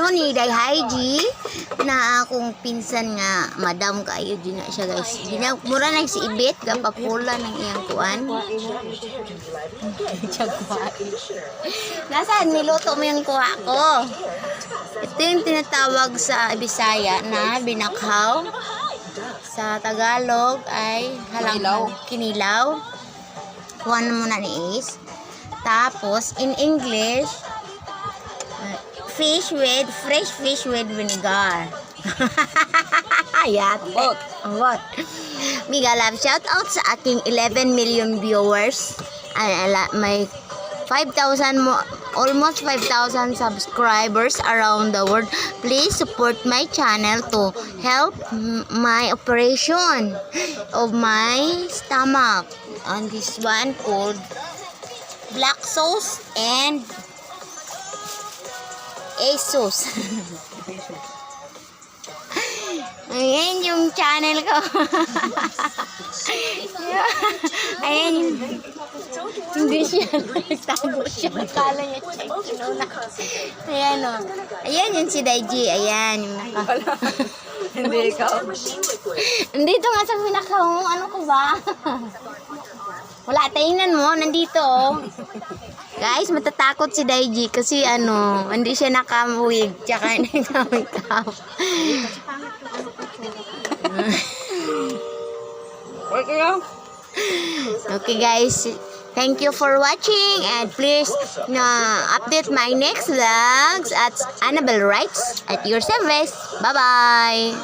inyo ni Day Haiji na akong pinsan nga madam kayo din na siya guys. Mura na si Ibit kapapula ng iyang kuan. Nasaan niluto mo yung kuha ko? Ito yung tinatawag sa Bisaya na binakhaw. Sa Tagalog ay kinilaw. Kuha na muna ni Ace. Tapos in English, fresh fish with vinegar. Ayan. What? Mega love shout out sa aking 11 million viewers. May 5,000 almost 5,000 subscribers around the world. Please support my channel to help my operation of my stomach. On this one called black sauce and ASOS. Ayan yung channel ko. Ayan yung... Hindi siya. Nagtago siya. Akala niya siya. Ayan o. Ayan yung si Daiji. Ayan yung naka... Hindi ikaw. Nandito nga sa pinaka mo. Ano ko ba? Wala, tingnan mo. Nandito o. Guys, matatakot si Daiji kasi ano, hindi siya nakamwig tsaka nagkamikap. Okay guys, thank you for watching and please update my next vlogs at Annabelle Writes at your service. Bye bye.